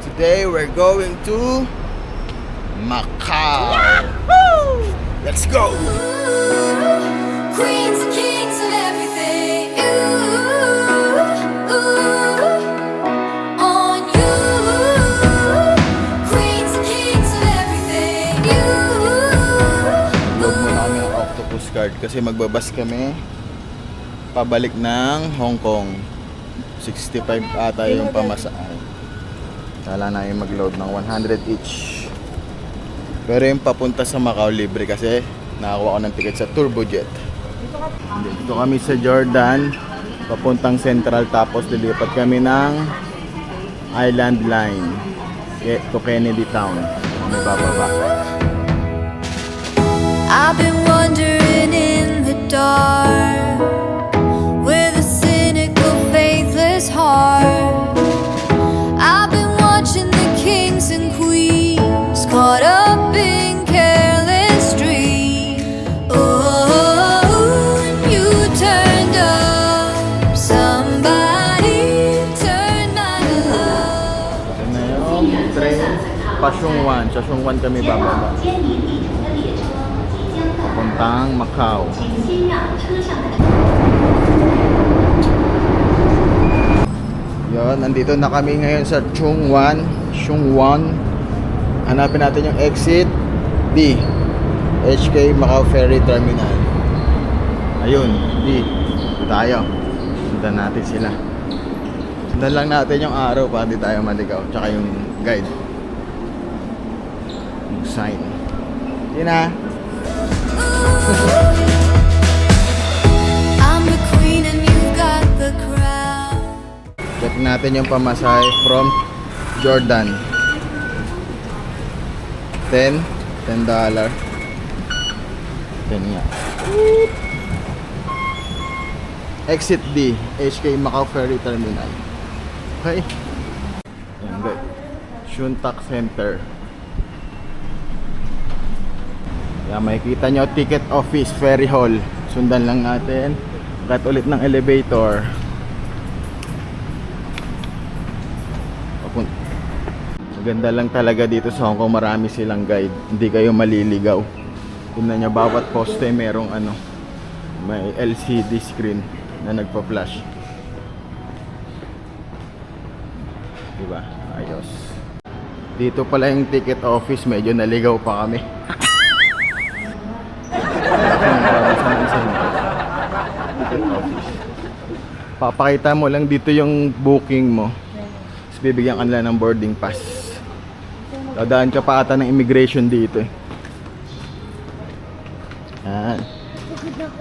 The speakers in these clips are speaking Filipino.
Today we're going to Macau. Yahoo! Let's go! Queens and kings of everything. Ooh, on you. Queens and kings of everything. Load muna kami ng octopus card kasi magbabas kami pabalik ng Hong Kong. 65 ata yung pamasahe. Kala namin mag-load ng 100 each. Pero yung papunta sa Macau libre kasi nakakuha ko ng ticket sa Turbojet. Dito kami sa Jordan, papuntang Central, tapos lilipat kami ng Island Line to Kennedy Town. May bababa. I've been wandering in the dark with a cynical, faithless heart. I've been watching the kings and queens caught up in careless dreams. Oh, and you turned up. Somebody turned my love. Ito na yung train Pasyong 1. Sa Pasyong 1 kami bababa. Papuntang Macau. Yon, nandito na kami ngayon sa Chung Wan. Hanapin natin yung exit D. HK Macau Ferry Terminal. Ayun, D. Tayo. Sundan natin sila. Sundan lang natin yung araw para hindi tayo maligaw. Tsaka yung guide. Yung sign. Yun na. I'm the queen and you've got the crown. Check natin yung pamasahe from Jordan. $10 nga. Exit D, HK Macau Ferry Terminal. Okay. Ayan, good. Shuntak Center. Yan, makikita nyo ticket office, ferry hall. Sundan lang natin. Kat ulit ng elevator. Maganda lang talaga dito sa Hong Kong, marami silang guide. Hindi kayo maliligaw. Tingnan nyo, bawat poste merong may LCD screen na nagpa-flash. Diba? Ayos. Dito pala yung ticket office, medyo naligaw pa kami. Ticket office. Papakita mo lang dito yung booking mo. Tapos bibigyan ka nila ng boarding pass. Dadaan ka pa ata ng immigration dito eh. Yan.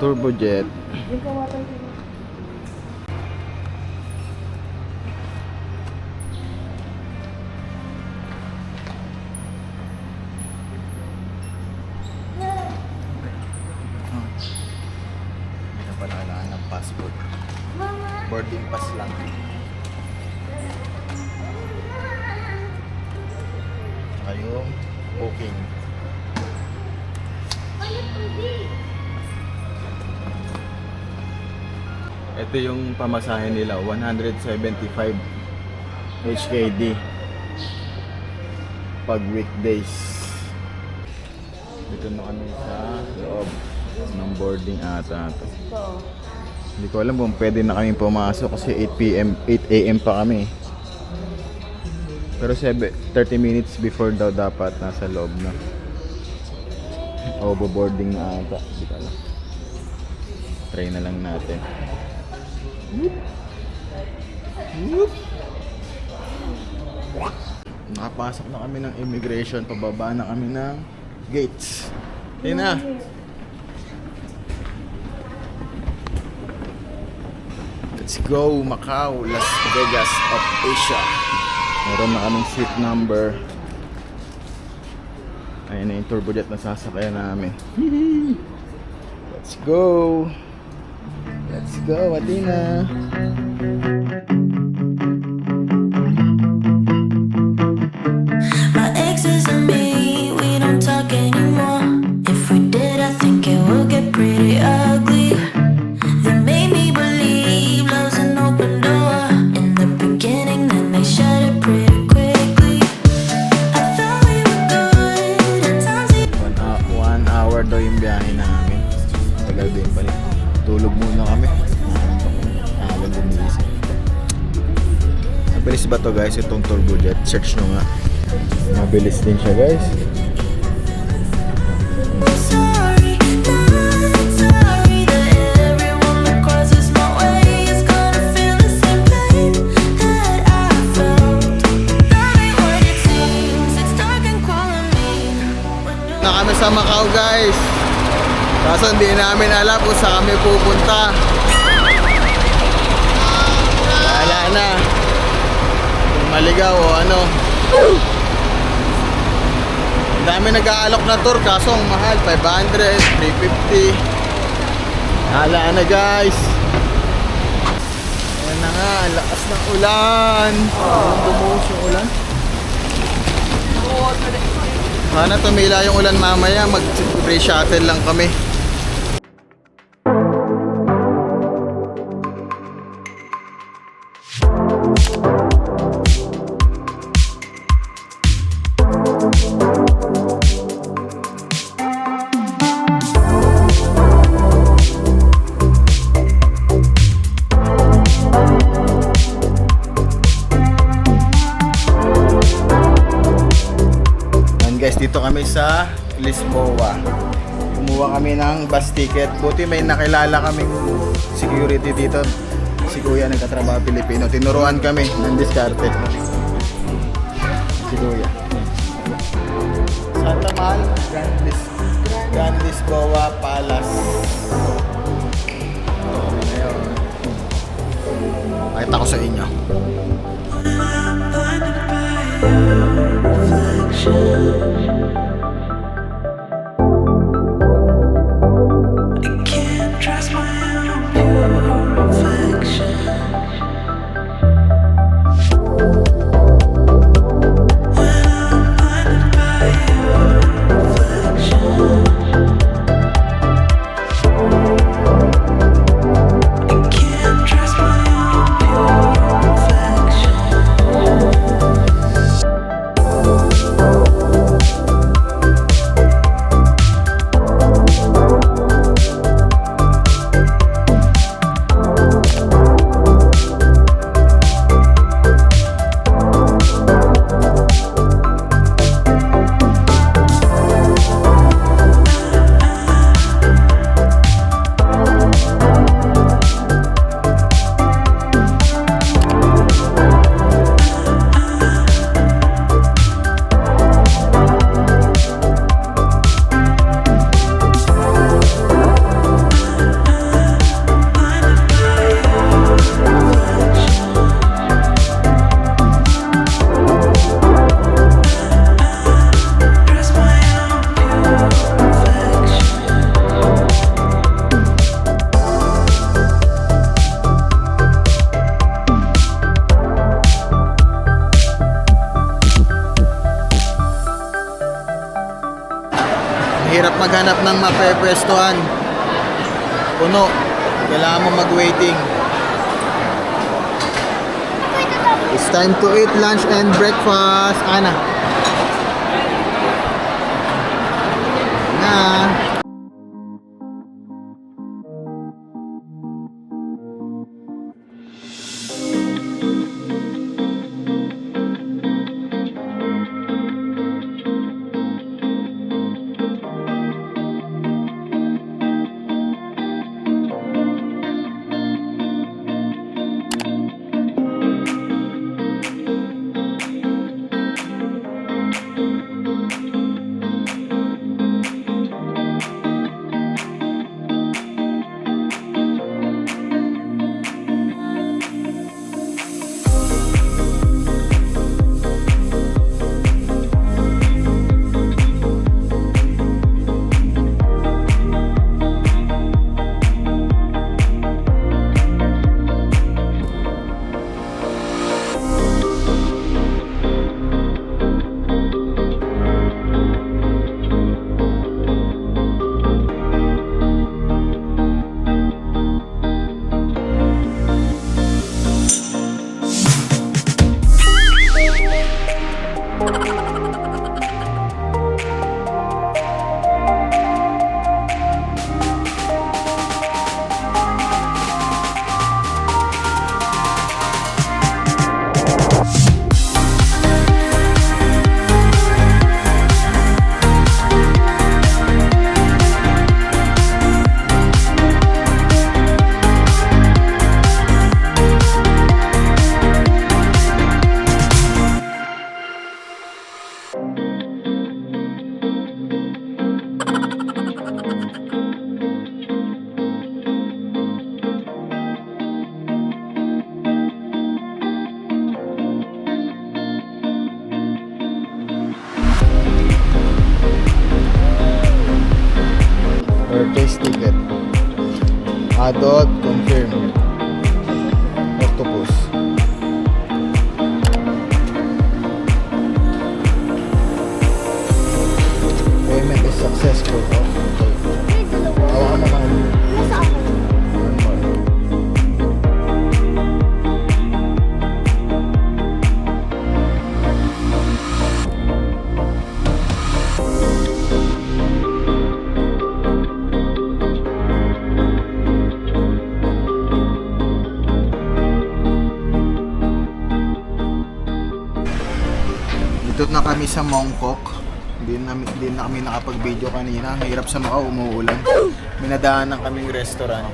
Turbojet. Hindi na pala kailangan ng passport. Boarding pass lang. Yung booking. Ito yung pamasahe nila, 175 HKD pag weekdays. Dito na kami sa loob ng boarding ata ito. Hindi ko alam kung pwede na kami pumasok kasi 8 AM pa kami. Pero 30 minutes before daw dapat nasa loob na. Overboarding na ata. Hindi ko alam. Try na lang natin. Nakapasok na kami ng immigration. Pababa na kami ng gates. Yun na. Let's go Macau, Las Vegas of Asia. Meron na kaming seat number. Ayun na yung turbojet na sasakyan namin. Let's go. Let's go, Athena. My exes and me, we don't talk anymore. If we did, I think it would get pretty ugly. They made me believe love's an open door in the beginning, then they shut it pretty quickly. Mabilis ba to guys itong Turbojet? Search nyo nga. Mabilis din siya guys. Sorry, not sorry that everyone that crosses my way is gonna feel the same pain that I felt. That ain't what it seems. It's dark and cold and mean. Na kami sa Macau guys. Kaso hindi namin alam kung saan kami pupunta. Wala na. Kung maligaw o ano. Ang dami nag-aalok na tour kaso ang mahal 500, 350. Wala na guys. Ayan na nga, ang lakas ng ulan. Bumuhos yung ulan. Sana tumila yung ulan mamaya, mag-free shuttle lang kami. Guys, dito kami sa Lisboa. Kumuha kami ng bus ticket. Buti may nakilala kaming security dito. Si Kuya nagkatrabaho Pilipino. Tinuruan kami ng diskarte. Si Kuya. Santa Mal, Grand Lisboa Palace. Ito kami ngayon. Pakita ko sa inyo. Hirap maghanap ng mapepwestuhan. Puno. Kailangan mo mag-waiting. It's time to eat lunch and breakfast. Ana. Na. Purchase ticket. Adult confirm. Octopus. Payment is successful. Hawakan mo kami. One more. Dito na kami sa Mongkok. Hindi na kami nakapag-video kanina. Ang hirap sa Macau, umuulan. Minadaanan kaming restaurant.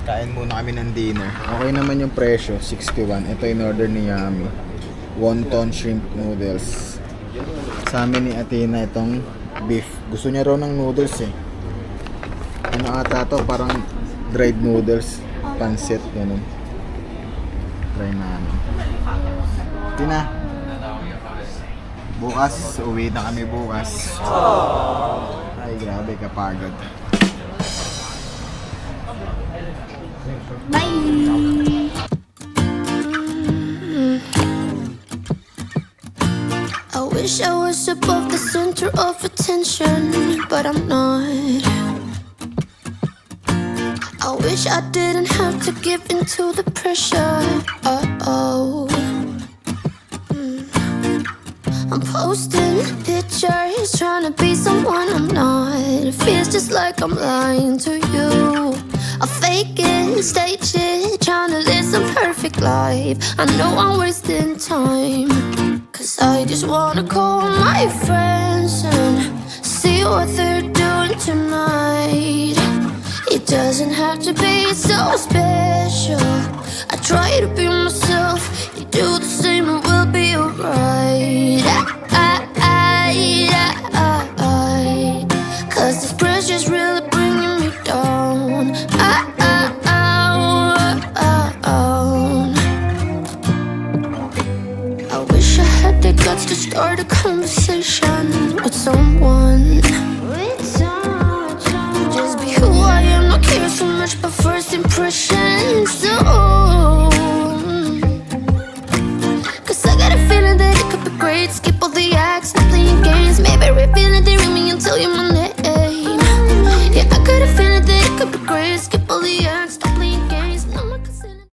Kain muna kami ng dinner. Okay naman yung presyo, 61. Ito in order ni Yami. Wonton shrimp noodles. Sa amin ni Athena itong beef. Gusto niya raw ng noodles eh. Ano ata to? Parang dried noodles. Pancit, ganun. Try namin. Tina. Bukas, uwi na kami bukas. Ay, grabe kapagod. I wish I was above the center of attention, but I'm not. I wish I didn't have to give in to the pressure. I'm posting pictures, trying to be someone I'm not. It feels just like I'm lying to you. I fake it, stage it, trying to live some perfect life. I know I'm wasting time, 'cause I just wanna call my friends and see what they're doing tonight. It doesn't have to be so special. I try to be myself, you do the same and we'll be alright. 'Cause this pressure's really bringing me down. I wish I had the guts to start a conversation with someone. Just be who I am, not care so much about first impressions. So, 'cause I got a feeling that it could be great. Skip all the acts, not playing games. Maybe revealing the